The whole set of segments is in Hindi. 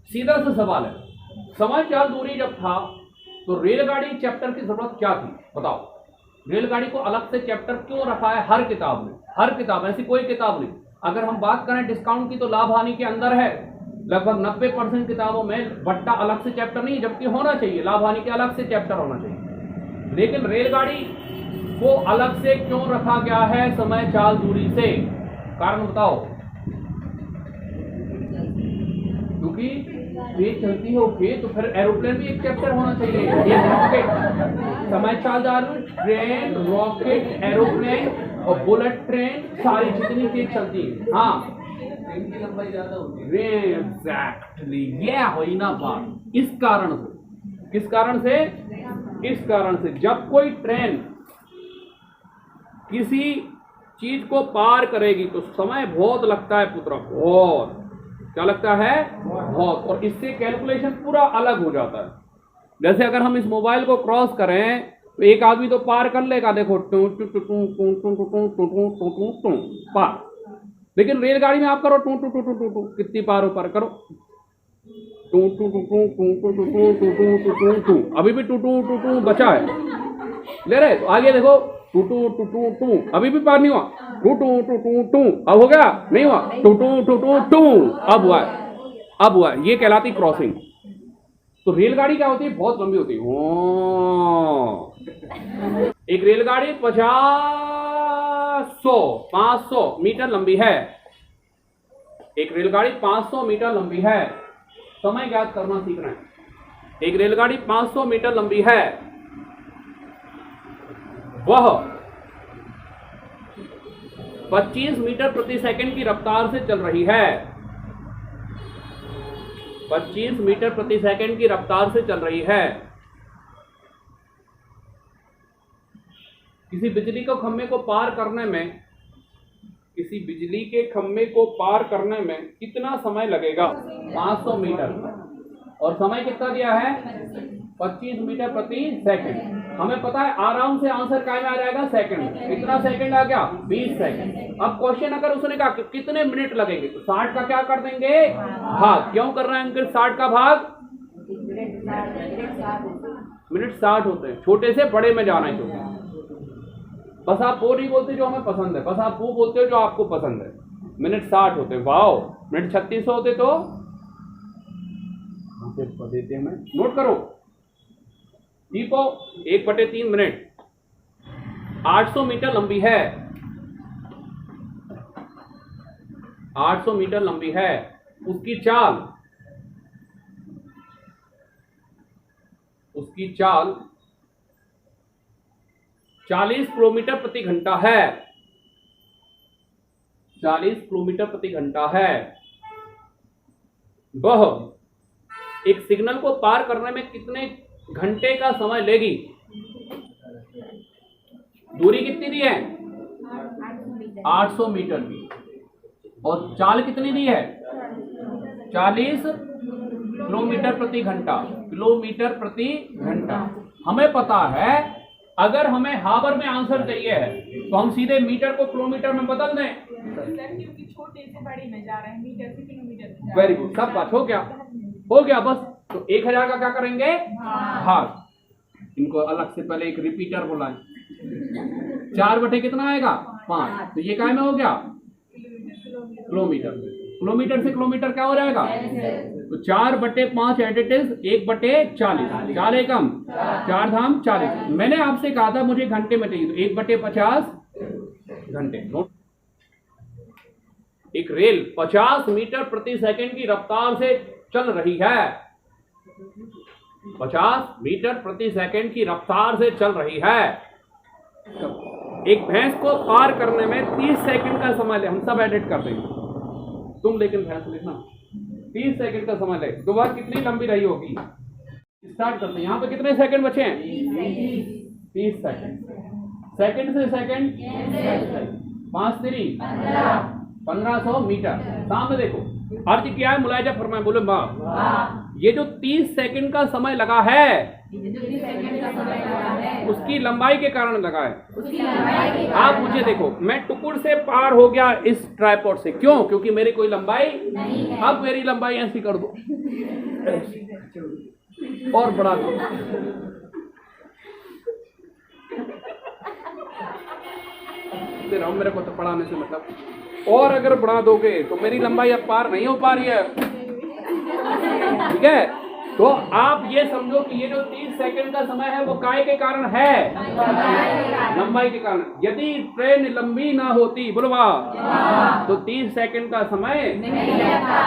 सीधा सा सवाल है, समय चाल दूरी जब था तो रेलगाड़ी चैप्टर की जरूरत क्या थी? बताओ, रेलगाड़ी को अलग से चैप्टर क्यों रखा है हर किताब में? हर किताब, ऐसी कोई किताब नहीं। अगर हम बात करें डिस्काउंट की तो लाभ हानि के अंदर है, लगभग 90% किताबों में बट्टा अलग से चैप्टर नहीं, जबकि होना चाहिए, लाभ हानि के अलग से चैप्टर होना चाहिए। लेकिन रेलगाड़ी को अलग से क्यों रखा गया है समय चाल दूरी से? कारण बताओ। क्योंकि ट्रेन चलती है ओके, तो फिर एरोप्लेन भी एक चैप्टर होना चाहिए। ये रॉकेट, समय चाल दूरी, ट्रेन, रॉकेट, एरोप्लेन और बुलेट ट्रेन, सारी जितनी चीज चलती है, हाँ ट्रेन की लंबाई ज्यादा होती है। एग्जैक्टली, ये हुई ना बात। इस कारण से, किस कारण से? इस कारण से जब कोई ट्रेन किसी चीज को पार करेगी तो समय बहुत लगता है पुत्र, बहुत। क्या लगता है? बहुत। और इससे कैलकुलेशन पूरा अलग हो जाता है। जैसे अगर हम इस मोबाइल को क्रॉस करें तो एक आदमी तो पार कर लेगा, देखो टू टू टू टू टू टू टू टू टू टू टू टू टू पार। लेकिन रेलगाड़ी में आप करो टू टू टू टू टू टू, कितनी पार हो? पार करो टू टू टू टू टू टू टू टू टू टू टू टू, अभी भी टू टू टू टू बचा है, ले रहे। तो आगे देखो टू टू टू टू टू, अभी भी पार नहीं हुआ। टू टू टू टू टू, अब हो गया? नहीं हुआ। टू टू टू टू टू, अब हुआ, अब हुआ। ये कहलाती क्रॉसिंग। तो रेलगाड़ी क्या होती है? बहुत लंबी होती है। एक रेलगाड़ी 500 मीटर लंबी है। एक रेलगाड़ी 500 मीटर लंबी है। समय ज्ञात करना सीख रहे हैं। एक रेलगाड़ी 500 मीटर लंबी है, वह 25 मीटर प्रति सेकंड की रफ्तार से चल रही है। 25 मीटर प्रति सेकंड की रफ्तार से चल रही है। किसी बिजली के खंभे को पार करने में, किसी बिजली के खंभे को पार करने में कितना समय लगेगा? 500 मीटर। और समय कितना दिया है? 25 मीटर प्रति सेकंड। हमें पता है आराम से आंसर क्या में आ जाएगा? सेकंड। कितना सेकंड आ गया? 20 सेकंड। अब क्वेश्चन अगर उसने कहा कितने मिनट लगेंगे तो 60 का क्या कर देंगे? भाग। क्यों कर रहे हैं अंकित 60 का भाग? मिनट 60 होते हैं। छोटे से बड़े में जाना है। क्योंकि बस आप वो नहीं बोलते जो हमें पसंद है, बस आप वो बोलते हो जो आपको पसंद है। मिनट 60 होते हैं। वाओ, मिनट 3600 होते तो देते हैं। नोट करो, ठीक हो? 1/3 मिनट। 800 मीटर लंबी है। 800 मीटर लंबी है। उसकी चाल 40 किलोमीटर प्रति घंटा है। 40 किलोमीटर प्रति घंटा है। वह एक सिग्नल को पार करने में कितने घंटे का समय लेगी? दूरी कितनी दी है? 800 मीटर की। और चाल कितनी दी है? 40 किलोमीटर प्रति घंटा। किलोमीटर प्रति घंटा। हमें पता है अगर हमें हावर में आंसर चाहिए है तो हम सीधे मीटर को किलोमीटर में बदल दें। क्योंकि छोटे से बड़े में जा रहे हैं, मीटर से किलोमीटर। वेरी गुड, सब बात हो गया, हो गया बस। तो 1000 का क्या करेंगे? भाग। इनको अलग से पहले एक रिपीटर बुलाएं। 4 बटे कितना आएगा? 5। तो ये काय में हो गया? किलोमीटर। किलोमीटर से किलोमीटर क्या हो जाएगा? तो 4/5 एट इट इज 1/40। 4 एकम 4 धाम 40। मैंने आपसे कहा था मुझे घंटे में चाहिए, तो 1/50 घंटे। एक रेल 50 मीटर प्रति सेकंड की रफ्तार से चल रही है। 50 मीटर प्रति सेकंड की रफ्तार से चल रही है। एक भैंस को पार करने में 30 सेकंड का समय ले। हम सब एडिट कर देंगे, तुम लेकिन भैंस लिखना। 30 सेकंड का समय ले। तो वह कितनी लंबी रही होगी? स्टार्ट करते हैं। यहाँ पे कितने सेकंड बचे हैं? 30 सेकंड। सेकंड से सेकंड 5 3 1500 मीटर। सामने देखो, अर्ज किया है, मुलायजा फरमाए, बोले वाह। ये जो 30 सेकंड का समय लगा है उसकी लंबाई के कारण लगा है। आप मुझे देखो, मैं टुकुड़ से पार हो गया इस ट्राइपॉड से, क्यों? क्योंकि मेरी कोई लंबाई नहीं है। अब मेरी लंबाई ऐसी कर दो और बढ़ा दो, मेरे को तो पढ़ाने से मतलब, और अगर बढ़ा दोगे तो मेरी लंबाई अब पार नहीं हो पा रही है, ठीक है? तो आप ये समझो कि ये जो 30 सेकंड का समय है वो काय के कारण है? लंबाई के कारण। यदि ट्रेन लंबी ना होती, बोलो वाह, तो 30 सेकंड का समय नहीं लगता।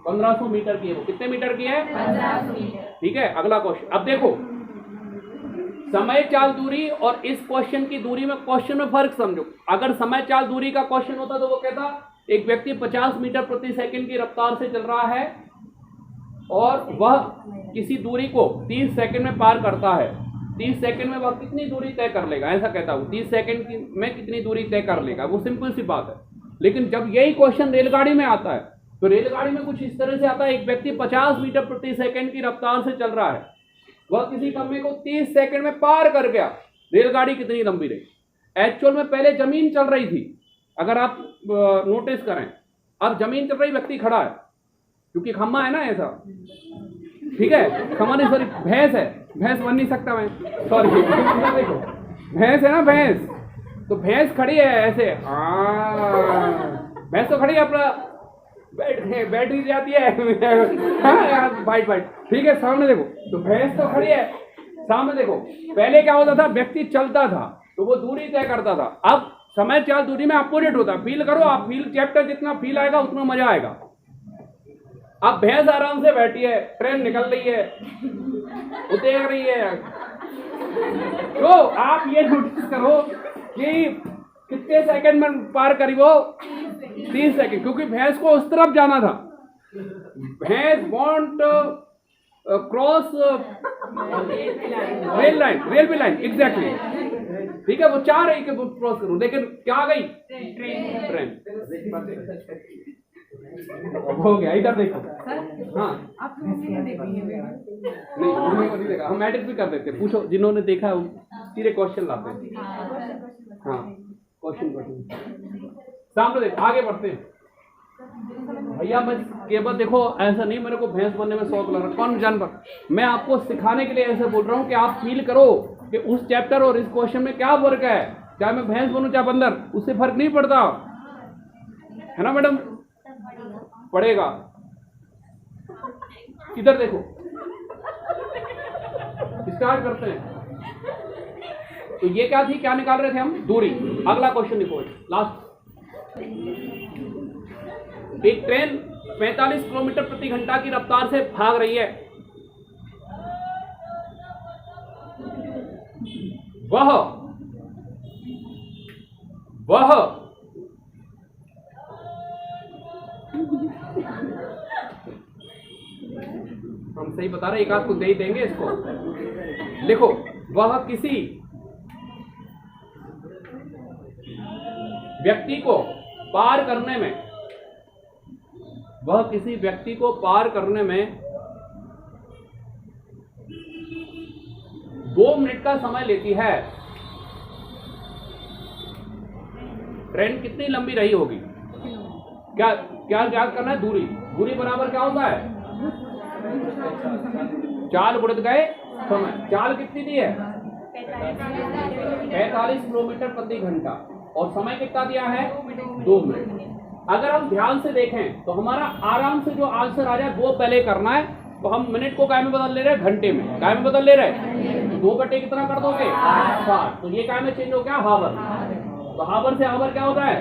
1500 मीटर की है वो। कितने मीटर की है? 1500 मीटर। ठीक है, अगला क्वेश्चन। अब देखो, समय चाल दूरी और इस क्वेश्चन की दूरी में, क्वेश्चन में फर्क समझो। अगर समय चाल दूरी का क्वेश्चन होता तो वो कहता एक व्यक्ति 50 मीटर प्रति सेकंड की रफ्तार से चल रहा है और वह किसी दूरी को 30 सेकंड में पार करता है। 30 सेकंड में वह कितनी दूरी तय कर लेगा, ऐसा कहता हूँ। 30 सेकंड में कितनी दूरी तय कर लेगा, वो सिंपल सी बात है। लेकिन जब यही क्वेश्चन रेलगाड़ी में आता है तो रेलगाड़ी में कुछ इस तरह से आता है, एक व्यक्ति 50 मीटर प्रति सेकंड की रफ्तार से चल रहा है, वह किसी कम्मे को 30 सेकंड में पार कर गया। रेलगाड़ी कितनी लंबी रही? एक्चुअल में पहले जमीन चल रही थी, अगर आप नोटिस करें, अब जमीन चल रही, व्यक्ति खड़ा है, क्योंकि खम्मा है ना ऐसा, ठीक है? खम्मा नहीं, सॉरी, भैंस है, भैंस बन नहीं सकता मैं, सॉरी, देखो भैंस है ना, भैंस, तो भैंस खड़ी है ऐसे, भैंस तो खड़ी है, अपना बैटरी जाती है बाइट, ठीक है? सामने देखो, तो भैंस तो खड़ी है, सामने देखो। पहले क्या होता था, व्यक्ति चलता था तो वो दूरी तय करता था। अब समय चाल दूरी में अपोजिट होता है। फील करो आप, फील चैप्टर जितना फील आएगा उतना मजा आएगा। अब भैंस आराम से बैठी है, ट्रेन निकल रही है, उतर रही है, तो आप ये नोटिस करो कि कितने सेकंड में पार करी वो? 30 सेकंड, क्योंकि भैंस को उस तरफ जाना था। भैंस want cross railway line, exactly, ठीक है? वो चाह रही कि वो क्रॉस करूं, लेकिन क्या आ गई? ट्रेन। हो गया, इधर देखो। हाँ, आप नहीं देखा, हम एडिट भी कर देते, पूछो जिन्होंने देखा सीधे क्वेश्चन लाते हैं। हाँ, क्वेश्चन सामने देखो, आगे बढ़ते हैं भैया। बस केवल देखो, ऐसा नहीं मेरे को भैंस बनने में शौक लग रहा, कौन जानवर, मैं आपको सिखाने के लिए ऐसे बोल रहा हूँ कि आप फील करो कि उस चैप्टर और इस क्वेश्चन में क्या फर्क है। चाहे मैं भैंस बनूं चाहे बंदर, उससे फर्क नहीं पड़ता, है ना मैडम? पड़ेगा। इधर देखो, स्टार्ट करते हैं। तो ये क्या थी, क्या निकाल रहे थे हम? दूरी। अगला क्वेश्चन देखो, लास्ट। एक ट्रेन 45 किलोमीटर प्रति घंटा की रफ्तार से भाग रही है। वह हम सही बता रहे, एक आध को दे ही देंगे इसको। लिखो, वह किसी व्यक्ति को पार करने में 2 मिनट का समय लेती है। ट्रेन कितनी लंबी रही होगी? क्या क्या याद करना है? दूरी बराबर क्या होता है? चाल गुणित गए समय। चाल कितनी दी है? 45 किलोमीटर प्रति घंटा, और समय कितना दिया है? 2 मिनट। अगर हम ध्यान से देखें तो हमारा आराम से जो आंसर आ जाए वो पहले करना है। तो हम मिनट को काय में बदल ले रहे हैं? घंटे में। काय में बदल ले रहे हैं? 2 बटे कितना कर दोगे? 7। तो ये काय में चेंज हो गया? हावर। तो हावर से हावर क्या होता है?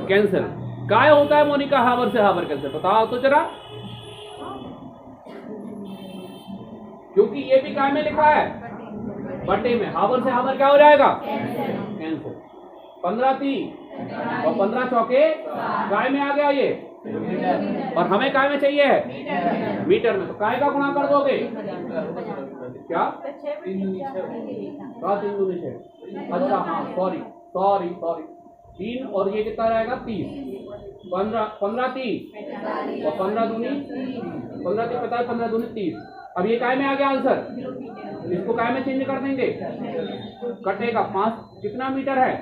कैंसिल। काय होता है मोनिका हावर से हावर कैंसिल? बताओ तो जरा, क्योंकि ये भी काय में लिखा है? बटे में। हावर से हावर क्या हो जाएगा? कैंसिल। 15 3 और 15 चौके काय में आ गया ये, और हमें काय में चाहिए है? मीटर में। तो काय का गुणा कर दोगे? क्या? 3 दूनी 6। अच्छा हाँ, सॉरी, 3 और ये कितना रहेगा 30, 15 30 और 15 दूनी 15 30 55, 15 दूनी 30। अब ये काय में आ गया आंसर, इसको काय में चेंज कर देंगे, कटेगा 5 कितना मीटर है।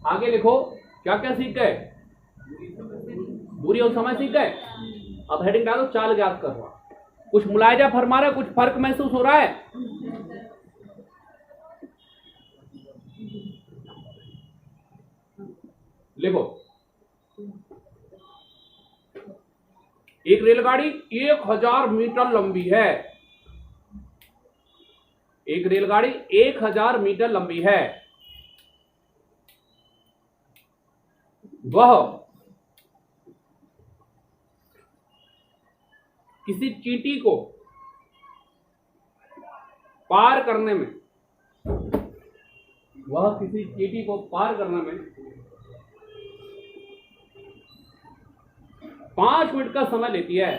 आगे लिखो क्या क्या सीख गए, दूरी और समय सीख गए। अब हेडिंग डालो चाल ज्ञात कर रहा, कुछ मुलायजा फरमा रहा है, कुछ फर्क महसूस हो रहा है। लिखो एक रेलगाड़ी 1000 मीटर लंबी है, एक रेलगाड़ी 1000 मीटर लंबी है। वह किसी चींटी को पार करने में, वह किसी चींटी को पार करने में 5 मिनट का समय लेती है।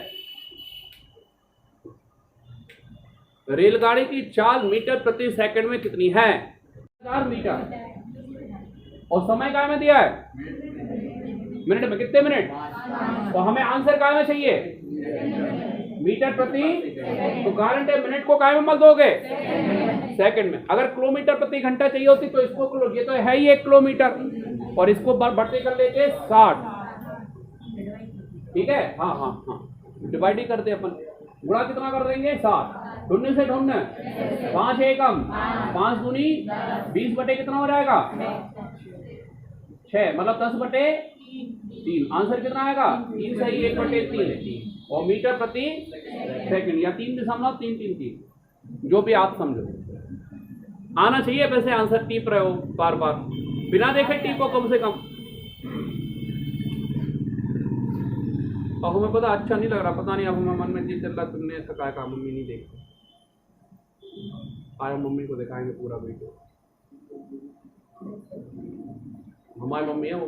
रेलगाड़ी की चाल मीटर प्रति सेकंड में कितनी है, 1000 मीटर, और समय काय में दिया है मिनट में, कितने मिनट। तो हमें आंसर काय में चाहिए, मीटर प्रति, तो गारंटी है मिनट को काय में मत दोगे सेकंड में। अगर किलोमीटर प्रति घंटा चाहिए होती तो इसको, ये तो है ही 1 किलोमीटर, और इसको बढ़ते कर लेते 60, ठीक है। हाँ हाँ हाँ, डिवाइड ही करते अपन, गुणा कितना कर देंगे 60, ढूंढने से ढूंढने 5 एकम 5 दूनी 20 बटे कितना हो जाएगा 6, मतलब 10 बटे 3। आंसर कितना आएगा 3 सही 1 बटे 3, और मीटर प्रति सेकंड या 3.333, जो भी आप समझो। आना चाहिए वैसे आंसर, टीप रहे हो बार बार, बिना देखे टीपो कम से कम। और हमें पता अच्छा नहीं लग रहा, पता नहीं अब हमें मन में जी चल रहा तुमने ऐसा कहा कहा मम्मी नहीं देखी, आया मम्मी को दिखाएंगे पूरा वीडियो। हमारी मम्मी है वो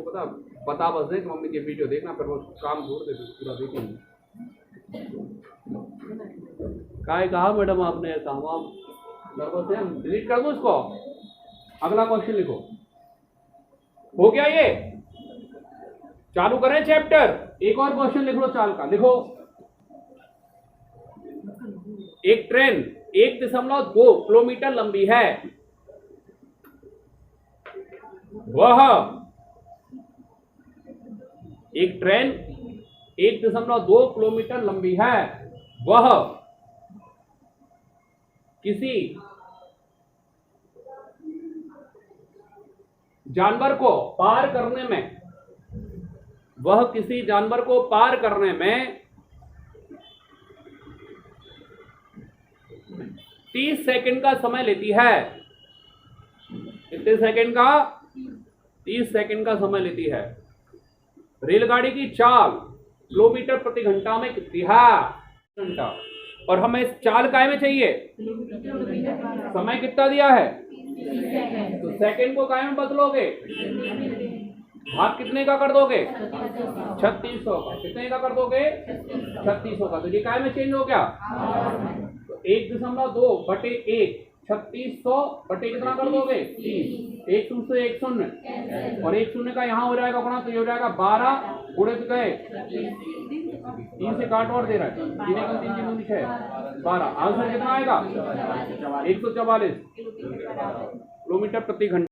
बता बस दे कि मम्मी की वीडियो देखना, फिर वो काम छोड़ दे पूरा देखेंगे। काय कहा मैडम आपने ऐसा, हम नर्वस है, हम डिलीट कर दो इसको। अगला क्वेश्चन लिखो, हो गया ये, चालू करें चैप्टर। एक और क्वेश्चन लिख लो चाल का, लिखो एक ट्रेन 1.2 किलोमीटर लंबी है, वह एक ट्रेन 1.2 किलोमीटर लंबी है, वह किसी जानवर को पार करने में, वह किसी जानवर को पार करने में 30 सेकंड का समय लेती है। कितने सेकंड का, 30 सेकंड का समय लेती है। रेलगाड़ी की चाल किलोमीटर प्रति घंटा में कितनी है, घंटा, और हमें इस चाल काय में चाहिए, समय कितना दिया है, तो सेकंड को काय में बदलोगे, भाग कितने का कर दोगे 3600 का, कितने का कर दोगे 3600 का, तो ये काय में चेंज हो गया, तो 1.2 बटे 1 3600 बटे कितना कर दोगे 30, 1 शून्य से 1 शून्य, और 1 शून्य का यहाँ हो जाएगा गुणा, तो ये हो जाएगा 12 गुणे तो गए 3 से काट और दे रहा है, 3 एकम 3 की दूनी 6 12। आंसर कितना आएगा 144 किलोमीटर प्रति घंटा।